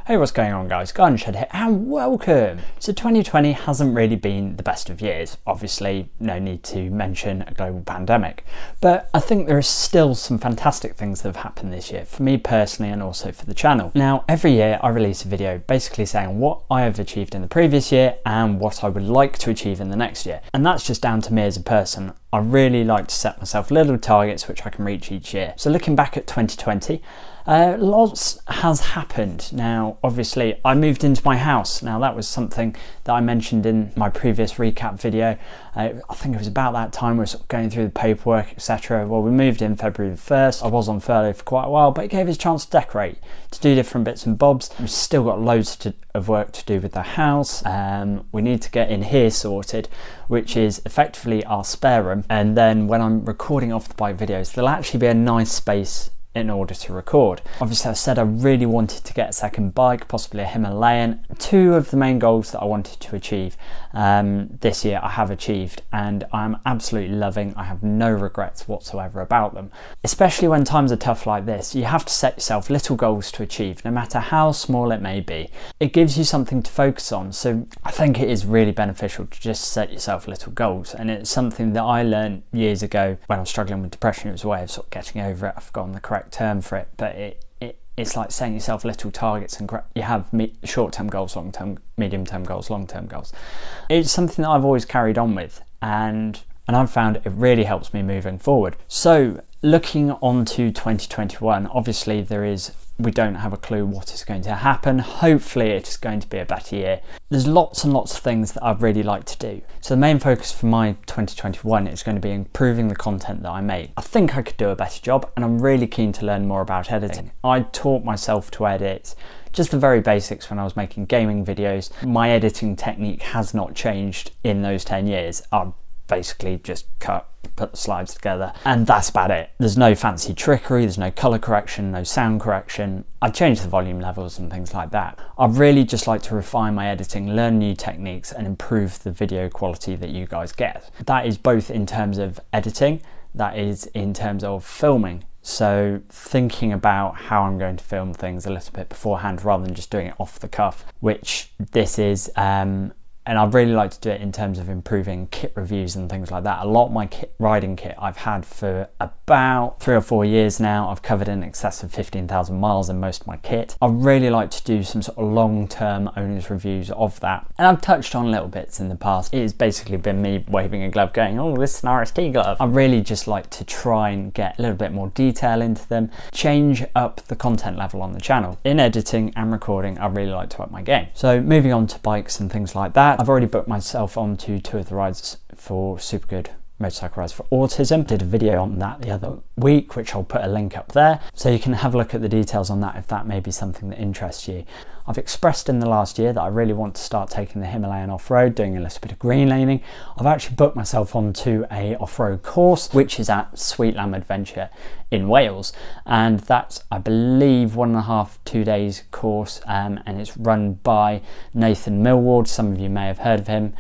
Hey, what's going on guys? Garden Shed here and welcome! So 2020 hasn't really been the best of years. Obviously, no need to mention a global pandemic. But I think there are still some fantastic things that have happened this year, for me personally and also for the channel. Now, every year I release a video basically saying what I have achieved in the previous year and what I would like to achieve in the next year. And that's just down to me as a person. I really like to set myself little targets which I can reach each year. So looking back at 2020, lots has happened. Now, obviously, I moved into my house. Now, that was something that I mentioned in my previous recap video. I think it was about that time we were sort of going through the paperwork, etc. Well, we moved in February the 1st. I was on furlough for quite a while, but it gave us a chance to decorate, to do different bits and bobs. We've still got loads of work to do with the house. We need to get in here sorted, which is effectively our spare room. And then when I'm recording off the bike videos, there'll actually be a nice space in order to record. Obviously, I said I really wanted to get a second bike, possibly a Himalayan. Two of the main goals that I wanted to achieve this year I have achieved, and I'm absolutely loving. I have no regrets whatsoever about them. Especially when times are tough like this, you have to set yourself little goals to achieve, no matter how small it may be. It gives you something to focus on, so I think it is really beneficial to just set yourself little goals, and it's something that I learned years ago when I was struggling with depression. It was a way of sort of getting over it. I've forgotten the correct term for it, but it's like setting yourself little targets, and you have short-term goals, long-term, medium-term goals, long-term goals. It's something that I've always carried on with, and I've found it really helps me moving forward. So looking on to 2021, obviously we don't have a clue what is going to happen. Hopefully it's going to be a better year. There's lots and lots of things that I'd really like to do. So the main focus for my 2021 is going to be improving the content that I make. I think I could do a better job, and I'm really keen to learn more about editing. I taught myself to edit just the very basics when I was making gaming videos. My editing technique has not changed in those 10 years. I basically just put the slides together, and that's about it. There's no fancy trickery, there's no color correction, no sound correction. I've changed the volume levels and things like that. I'd really just like to refine my editing, learn new techniques, and improve the video quality that you guys get. That is both in terms of editing, that is in terms of filming. So thinking about how I'm going to film things a little bit beforehand rather than just doing it off the cuff, which this is, and I'd really like to do it in terms of improving kit reviews and things like that. A lot of my riding kit I've had for about 3 or 4 years now. I've covered in excess of 15,000 miles in most of my kit. I'd really like to do some sort of long-term owner's reviews of that. And I've touched on little bits in the past. It has basically been me waving a glove going, oh, this is an RST glove. I really just like to try and get a little bit more detail into them, change up the content level on the channel. In editing and recording, I really like to up my game. So moving on to bikes and things like that, I've already booked myself onto 2 of the rides for Super Good Motorcycle Rides for Autism. Did a video on that the other week, which I'll put a link up there, so you can have a look at the details on that if that may be something that interests you. I've expressed in the last year that I really want to start taking the Himalayan off-road, doing a little bit of green laning. I've actually booked myself onto a off-road course, which is at RST Adventure in Wales, and that's, I believe, 1.5 to 2 days course, and it's run by Nathan Millward. Some of you may have heard of him.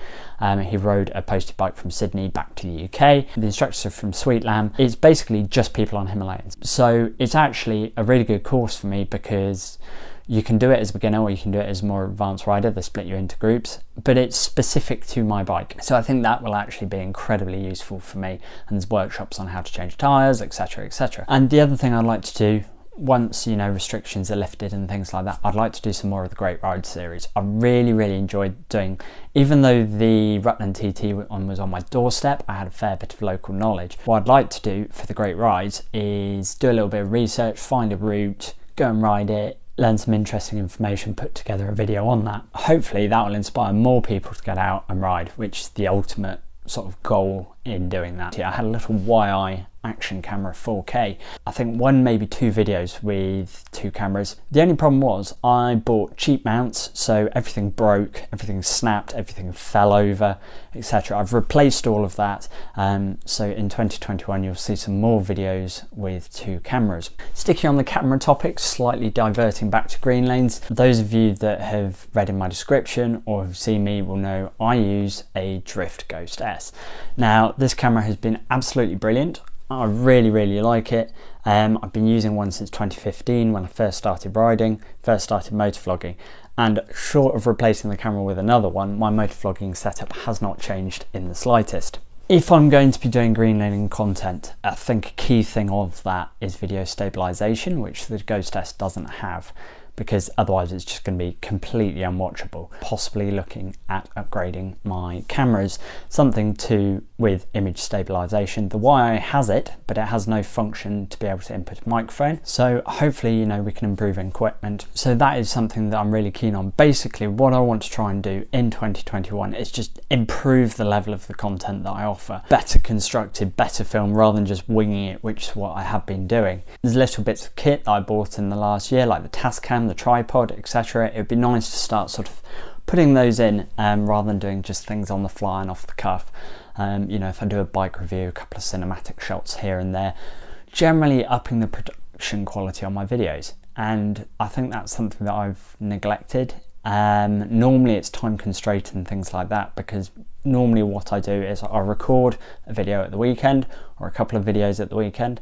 He rode a posted bike from Sydney back to the UK. The instructors are from Sweetlam. It's basically just people on Himalayans, so it's actually a really good course for me because you can do it as a beginner or you can do it as a more advanced rider. They split you into groups, but it's specific to my bike. So I think that will actually be incredibly useful for me. And there's workshops on how to change tyres, etc, etc. And the other thing I'd like to do, once, you know, restrictions are lifted and things like that, I'd like to do some more of the Great Ride series. I really enjoyed doing, even though the Rutland TT one was on my doorstep, I had a fair bit of local knowledge. What I'd like to do for the Great Rides is do a little bit of research, find a route, go and ride it, learn some interesting information, put together a video on that. Hopefully that will inspire more people to get out and ride, which is the ultimate sort of goal in doing that. Yeah, I had a little YI action camera 4K. I think 1, maybe 2 videos with 2 cameras. The only problem was I bought cheap mounts, so everything broke, everything snapped, everything fell over, etc. I've replaced all of that, so in 2021 you'll see some more videos with 2 cameras. Sticking on the camera topic, slightly diverting back to green lanes, those of you that have read in my description or have seen me will know I use a Drift Ghost S. Now this camera has been absolutely brilliant. I really like it. I've been using one since 2015 when I first started riding, first started motovlogging, and short of replacing the camera with another one, my motovlogging setup has not changed in the slightest. If I'm going to be doing green laning content, I think a key thing of that is video stabilization, which the Ghost S doesn't have, because otherwise it's just going to be completely unwatchable. Possibly looking at upgrading my cameras, something with image stabilization. The YI has it, but it has no function to be able to input a microphone. So hopefully, you know, we can improve equipment. So that is something that I'm really keen on. Basically, what I want to try and do in 2021 is just improve the level of the content that I offer. Better constructed, better film, rather than just winging it, which is what I have been doing. There's little bits of kit that I bought in the last year, like the Tascam, the tripod, etc. It would be nice to start sort of putting those in rather than doing just things on the fly and off the cuff. You know, if I do a bike review, a couple of cinematic shots here and there, generally upping the production quality on my videos. And I think that's something that I've neglected. Normally it's time constraint and things like that, because normally what I do is I record a video at the weekend or a couple of videos at the weekend.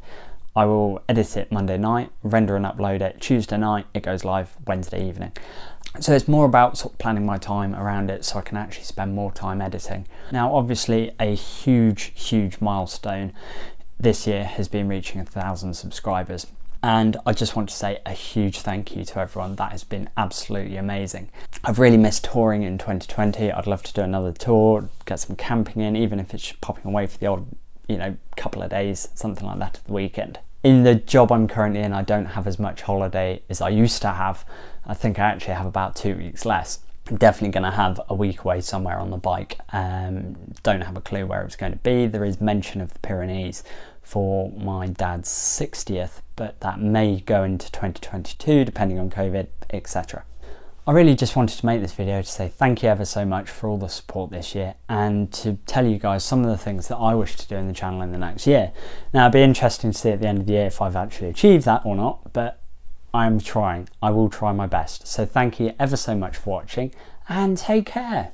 I will edit it Monday night, render and upload it Tuesday night, it goes live Wednesday evening. So it's more about sort of planning my time around it so I can actually spend more time editing. Now obviously a huge milestone this year has been reaching 1,000 subscribers. And I just want to say a huge thank you to everyone. That has been absolutely amazing. I've really missed touring in 2020. I'd love to do another tour, get some camping in, even if it's popping away for the odd, you know, couple of days, something like that at the weekend. In the job I'm currently in, I don't have as much holiday as I used to have. I think I actually have about 2 weeks less. I'm definitely going to have a week away somewhere on the bike. Don't have a clue where it's going to be. There is mention of the Pyrenees for my dad's 60th, but that may go into 2022 depending on COVID, etc. I really just wanted to make this video to say thank you ever so much for all the support this year, and to tell you guys some of the things that I wish to do in the channel in the next year. Now it'd be interesting to see at the end of the year if I've actually achieved that or not, but I'm trying. I will try my best. So thank you ever so much for watching, and take care.